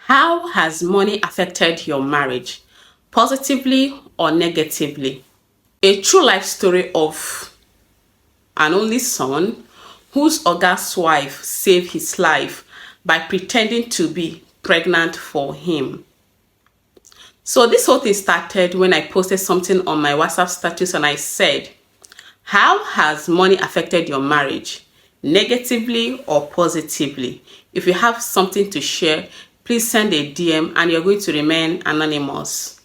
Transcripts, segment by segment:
How has money affected your marriage, positively or negatively? A true life story of an only son whose Oga's wife saved his life by pretending to be pregnant for him. So this whole thing started when I posted something on my WhatsApp status and I said, how has money affected your marriage, negatively or positively? If you have something to share, please send a DM and you're going to remain anonymous.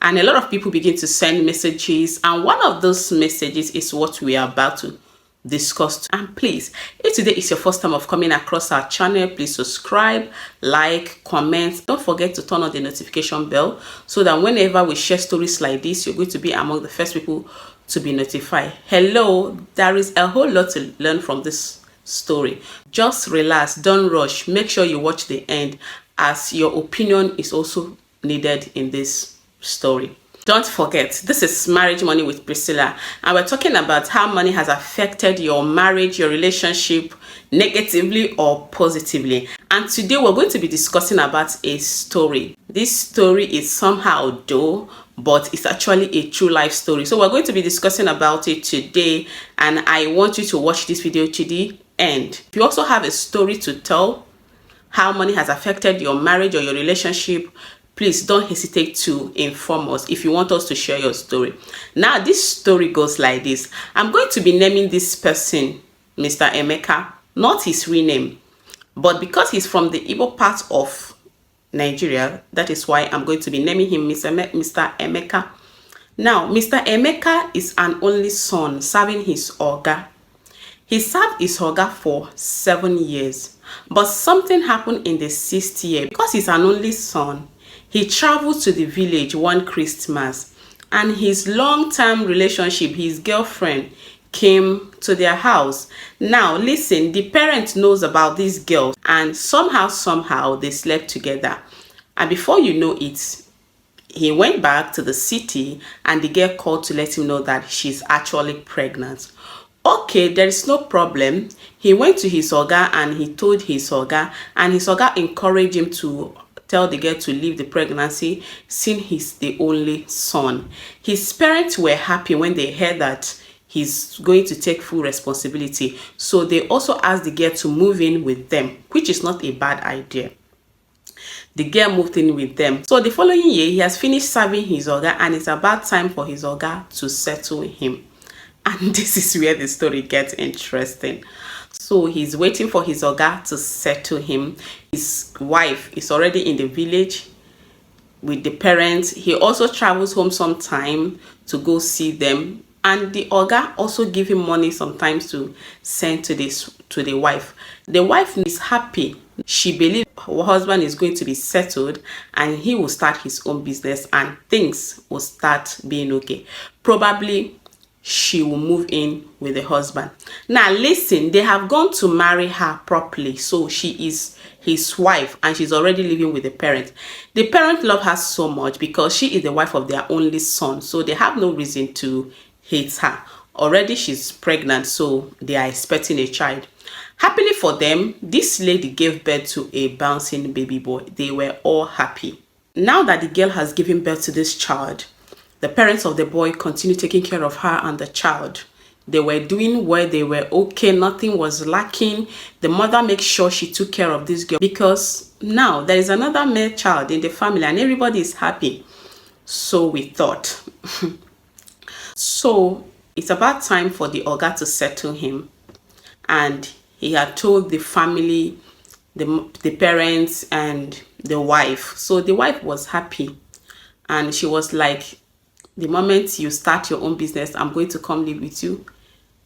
And a lot of people begin to send messages, and one of those messages is what we are about to discuss. And please, if today is your first time of coming across our channel, please subscribe, like, comment. Don't forget to turn on the notification bell so that whenever we share stories like this, you're going to be among the first people to be notified. Hello, there is a whole lot to learn from this story. Just relax, don't rush. Make sure you watch the end, as your opinion is also needed in this story. Don't forget, this is Marriage Money with Priscilla, and we're talking about how money has affected your marriage, your relationship, negatively or positively. And today we're going to be discussing about a story. This story is somehow dull, but it's actually a true life story. So we're going to be discussing about it today, and I want you to watch this video to the end. If you also have a story to tell, how money has affected your marriage or your relationship, please don't hesitate to inform us if you want us to share your story. Now, this story goes like this. I'm going to be naming this person Mr. Emeka, not his real name, but because he's from the Igbo part of Nigeria, that is why I'm going to be naming him Mr. Emeka. Now, Mr. Emeka is an only son serving his Oga. He served his Oga for 7 years, but something happened in the 6th year. Because he's an only son, he traveled to the village one Christmas, and his long-term relationship, his girlfriend, came to their house. Now, listen, the parent knows about this girl, and somehow they slept together. And before you know it, he went back to the city, and the girl called to let him know that she's actually pregnant. Okay, there is no problem. He went to his Oga and he told his Oga, and his Oga encouraged him to tell the girl to leave the pregnancy, since he's the only son. His parents were happy when they heard that he's going to take full responsibility. So they also asked the girl to move in with them, which is not a bad idea. The girl moved in with them. So the following year, he has finished serving his Oga, and it's about time for his Oga to settle him. And this is where the story gets interesting. So he's waiting for his Oga to settle him. His wife is already in the village with the parents. He also travels home sometime to go see them. And the Oga also give him money sometimes to send to the wife. The wife is happy. She believes her husband is going to be settled and he will start his own business and things will start being okay. Probably she will move in with the husband. Now listen, they have gone to marry her properly, so she is his wife and she's already living with the parent. The parent love her so much because she is the wife of their only son, so they have no reason to hate her. Already she's pregnant, so they are expecting a child. Happily for them, this lady gave birth to a bouncing baby boy. They were all happy. Now that the girl has given birth to this child, the parents of the boy continue taking care of her and the child. They were doing well, they were okay, nothing was lacking. The mother makes sure she took care of this girl because now there is another male child in the family and everybody is happy. So we thought. So it's about time for the Oga to settle him. And he had told the family, the parents and the wife. So the wife was happy. And she was like, the moment you start your own business, I'm going to come live with you.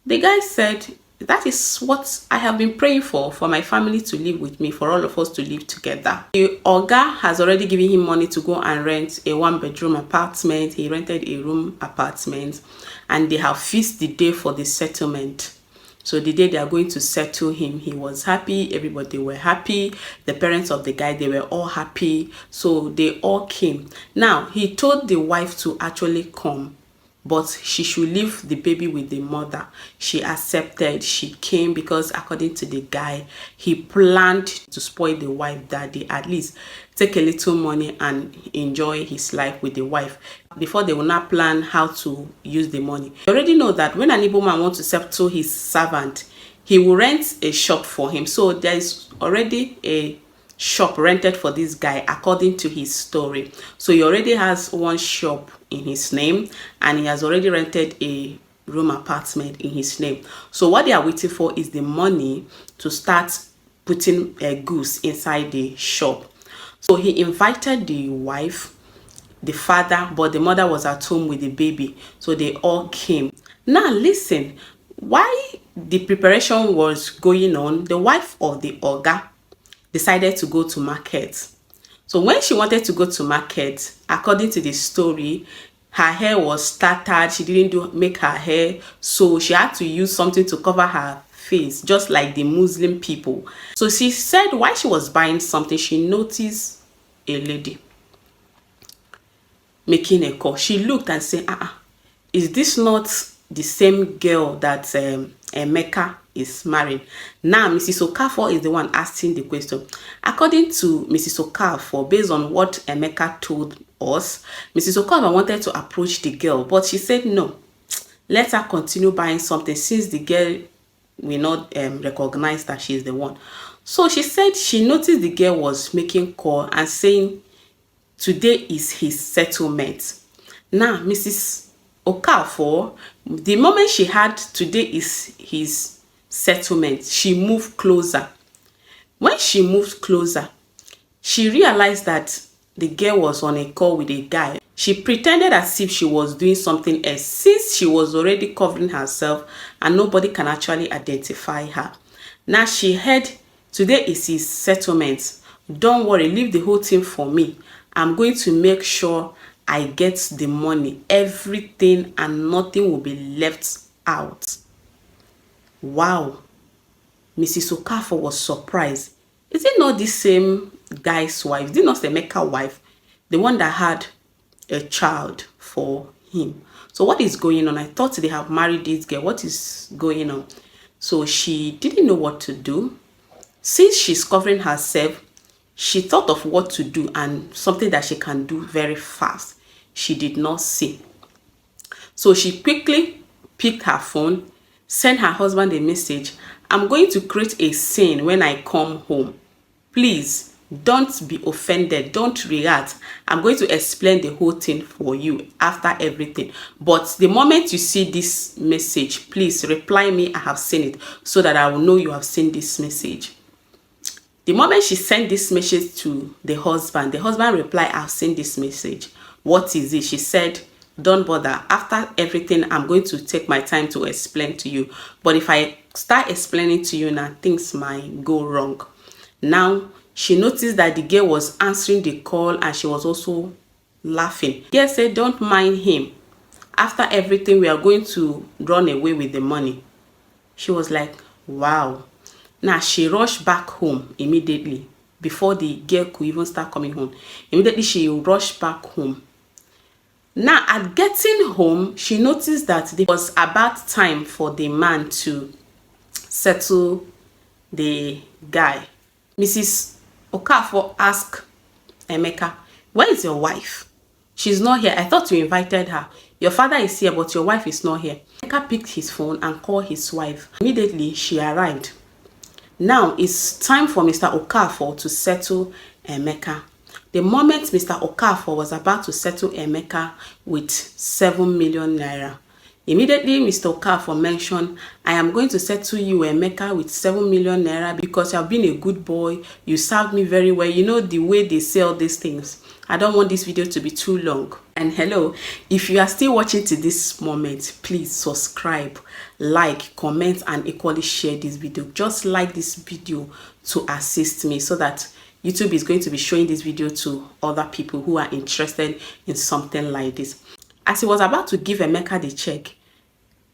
The guy said, that is what I have been praying for my family to live with me, for all of us to live together. The Oga has already given him money to go and rent a 1-bedroom apartment. He rented a room apartment and they have fixed the day for the settlement. So the day they are going to settle him, he was happy. Everybody were happy. The parents of the guy, they were all happy. So they all came. Now, he told the wife to actually come but she should leave the baby with the mother. She accepted. She came because according to the guy, he planned to spoil the wife that day, at least take a little money and enjoy his life with the wife before they will not plan how to use the money. You already know that when an Igbo man wants to settle his servant, he will rent a shop for him. So there is already a shop rented for this guy according to his story. So he already has one shop in his name, and he has already rented a room apartment in his name. So what they are waiting for is the money to start putting goods inside the shop. So he invited the wife, the father, but the mother was at home with the baby, so they all came. Now listen, why the preparation was going on, the wife of the oga decided to go to market. So when she wanted to go to market, according to the story, her hair was tattered. She didn't make her hair, so she had to use something to cover her face, just like the Muslim people. So she said while she was buying something, she noticed a lady making a call. She looked and said, is this not the same girl that Emeka is marrying? Now Mrs. Okafor is the one asking the question. According to Mrs. Okafor, based on what Emeka told us, Mrs. Okafor wanted to approach the girl, but she said no, let her continue buying something since the girl will not recognize that she is the one. So she said she noticed the girl was making call and saying today is his settlement. Now Mrs. Okafor, the moment she had today is his settlement, she moved closer. When she moved closer, she realized that the girl was on a call with a guy. She pretended as if she was doing something else, since she was already covering herself and nobody can actually identify her. Now she heard today is his settlement. Don't worry, leave the whole thing for me. I'm going to make sure I get the money, everything, and nothing will be left out. Wow. Mrs. Okafor was surprised. Is it not the same guy's wife? Is it not the Emeka wife? The one that had a child for him. So what is going on? I thought they have married this girl. What is going on? So she didn't know what to do. Since she's covering herself, she thought of what to do and something that she can do very fast. She did not see. So she quickly picked her phone, sent her husband a message. I'm going to create a scene when I come home. Please don't be offended. Don't react. I'm going to explain the whole thing for you after everything. But the moment you see this message, please reply me I have seen it, so that I will know you have seen this message. The moment she sent this message to the husband replied, I've seen this message. What is it? She said, don't bother. After everything, I'm going to take my time to explain to you. But if I start explaining to you now, things might go wrong. Now, she noticed that the girl was answering the call and she was also laughing. The girl said, don't mind him. After everything, we are going to run away with the money. She was like, wow. Now, she rushed back home immediately before the girl could even start coming home. Immediately, she rushed back home. Now, at getting home, she noticed that it was about time for the man to settle the guy. Mrs. Okafor asked Emeka, where is your wife? She's not here. I thought you invited her. Your father is here, but your wife is not here. Emeka picked his phone and called his wife. Immediately, she arrived. Now, it's time for Mr. Okafor to settle Emeka. The moment Mr. Okafor was about to settle Emeka with 7 million naira, immediately Mr. Okafor mentioned, I am going to settle you, Emeka, with 7 million naira because you have been a good boy. You served me very well. You know the way they sell these things. I don't want this video to be too long. And hello, if you are still watching to this moment, please subscribe, like, comment, and equally share this video. Just like this video to assist me so that YouTube is going to be showing this video to other people who are interested in something like this. As he was about to give Emeka the check,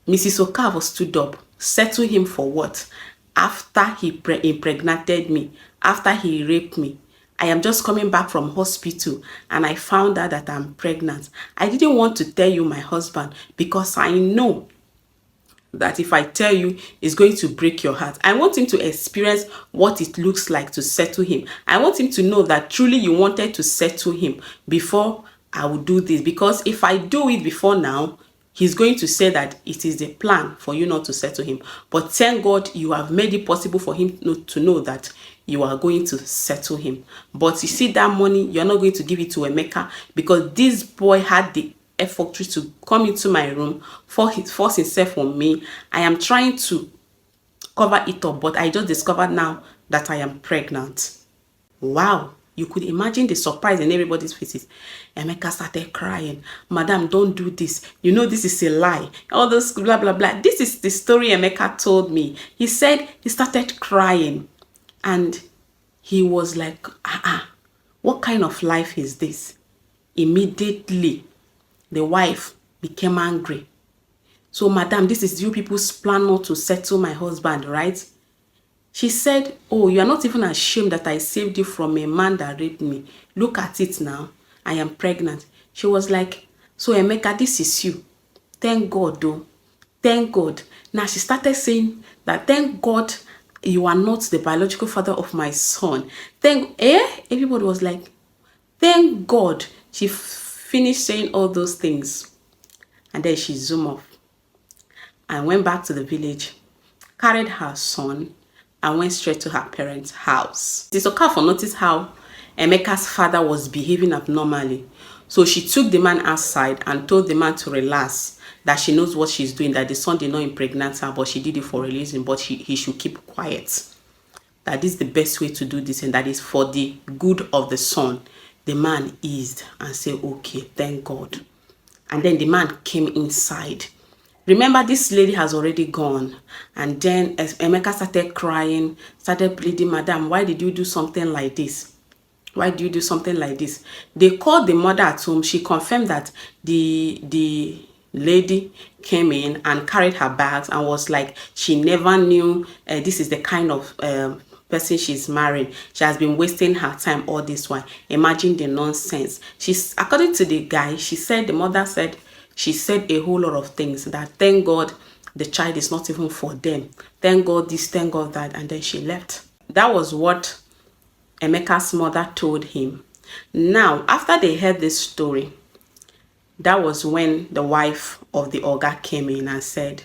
Mrs. Okafor stood up. Settle him for what? After he impregnated me, after he raped me, I am just coming back from hospital and I found out that I'm pregnant. I didn't want to tell you, my husband, because I know that if I tell you, it's going to break your heart. I want him to experience what it looks like to settle him. I want him to know that truly you wanted to settle him before I will do this. Because if I do it before now, he's going to say that it is the plan for you not to settle him. But thank God you have made it possible for him to know that you are going to settle him. But you see, that money, you're not going to give it to Emeka, because this boy had the effort to come into my room, force himself on me. I am trying to cover it up, but I just discovered now that I am pregnant. Wow. You could imagine the surprise in everybody's faces. Emeka started crying. Madam, don't do this. You know this is a lie. All this blah, blah, blah. This is the story Emeka told me. He said he started crying. And he was like, what kind of life is this? Immediately, the wife became angry. So, madam, this is you people's plan not to settle my husband, right? She said, oh, you are not even ashamed that I saved you from a man that raped me. Look at it now. I am pregnant. She was like, so Emeka, this is you. Thank God, though. Thank God. Now she started saying that, thank God you are not the biological father of my son. Everybody was like, thank God. She finished saying all those things. And then she zoomed off and went back to the village, carried her son, and went straight to her parents' house. It is okay for notice how Emeka's father was behaving abnormally. So she took the man outside and told the man to relax, that she knows what she's doing, that the son did not impregnate her, but she did it for a reason, but he should keep quiet. That is the best way to do this, and that is for the good of the son. The man eased and said, okay, thank God. And then the man came inside. Remember, this lady has already gone. And then as Emeka started crying, started pleading, madam, why did you do something like this? Why do you do something like this? They called the mother at home. She confirmed that the lady came in and carried her bags and was like, she never knew this is the kind of person she's marrying. She has been wasting her time all this while. Imagine the nonsense. According to the guy, the mother said, she said a whole lot of things, that thank God the child is not even for them. Thank God this, thank God that, and then she left. That was what Emeka's mother told him. Now, after they heard this story, that was when the wife of the Oga came in and said,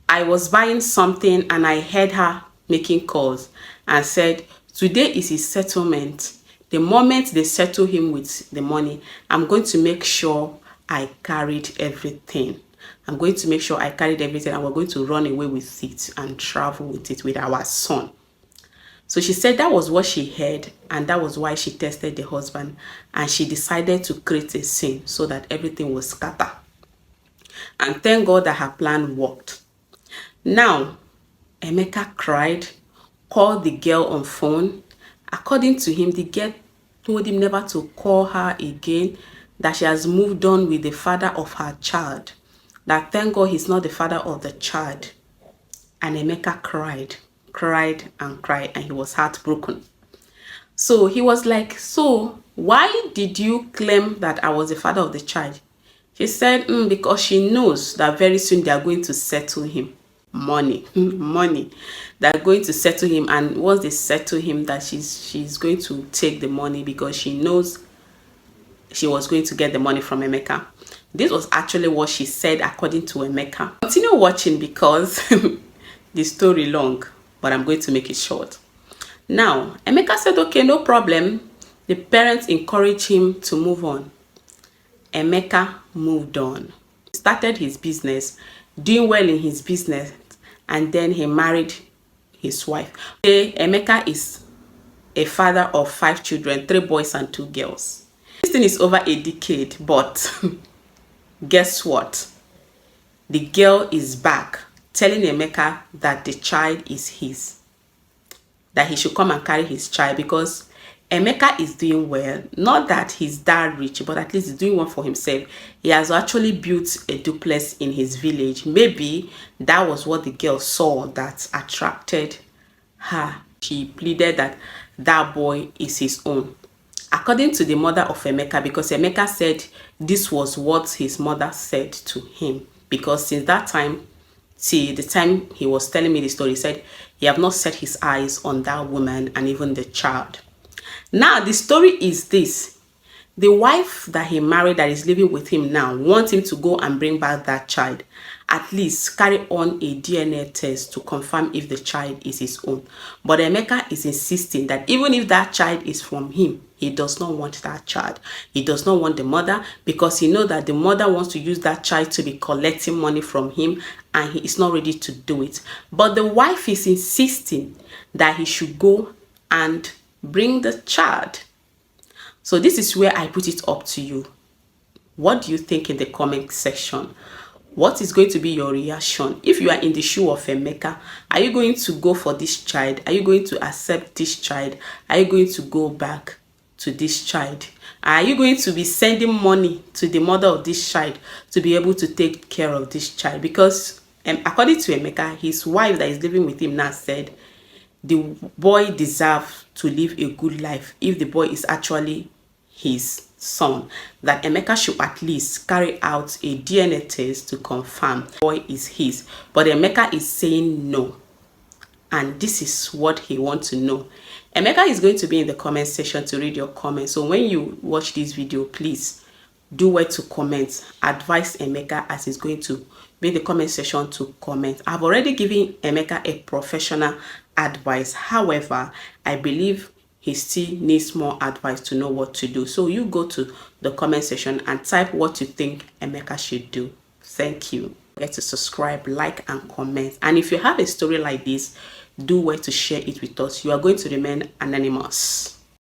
I was buying something and I heard her making calls and said, today is his settlement. The moment they settle him with the money, I'm going to make sure I carried everything. I'm going to make sure I carried everything and we're going to run away with it and travel with it with our son. So she said that was what she heard, and that was why she tested the husband, and she decided to create a scene so that everything was scattered. And thank God that her plan worked. Now, Emeka cried, called the girl on phone. According to him, the girl told him never to call her again, that she has moved on with the father of her child, that thank God he's not the father of the child. And Emeka cried and cried, and he was heartbroken. So he was like, so why did you claim that I was the father of the child? She said, because she knows that very soon they are going to settle him. Money. They're going to settle him, and once they settle him, that she's going to take the money, because she knows she was going to get the money from Emeka. This was actually what she said according to Emeka. Continue watching because the story long, but I'm going to make it short. Now, Emeka said, okay, no problem. The parents encouraged him to move on. Emeka moved on. He started his business, doing well in his business, and then he married his wife. Today, Emeka is a father of 5 children, 3 boys and 2 girls. This thing is over a decade, but guess what? The girl is back telling Emeka that the child is his, that he should come and carry his child, because Emeka is doing well. Not that he's that rich, but at least he's doing one for himself. He has actually built a duplex in his village. Maybe that was what the girl saw that attracted her she pleaded that that boy is his own. According to the mother of Emeka, because Emeka said this was what his mother said to him, because since that time, see, the time he was telling me the story, he said he have not set his eyes on that woman and even the child. Now, the story is this. The wife that he married that is living with him now wants him to go and bring back that child. At least carry on a DNA test to confirm if the child is his own. But Emeka is insisting that even if that child is from him, he does not want that child. He does not want the mother, because he knows that the mother wants to use that child to be collecting money from him, and he is not ready to do it. But the wife is insisting that he should go and bring the child. So this is where I put it up to you. What do you think in the comment section? What is going to be your reaction? If you are in the shoe of Emeka, are you going to go for this child? Are you going to accept this child? Are you going to go back to this child? Are you going to be sending money to the mother of this child to be able to take care of this child? Because according to Emeka, his wife that is living with him now said the boy deserves to live a good life if the boy is actually his son, that Emeka should at least carry out a DNA test to confirm the boy is his. But Emeka is saying no, and this is what he wants to know. Emeka is going to be in the comment section to read your comments, so when you watch this video, please do well to comment. Advise Emeka as he's going to be in the comment section to comment. I've already given Emeka a professional advice. However, I believe he still needs more advice to know what to do. So you go to the comment section and type what you think Emeka should do. Thank you. Don't forget to subscribe, like, and comment. And if you have a story like this, do well to share it with us. You are going to remain anonymous.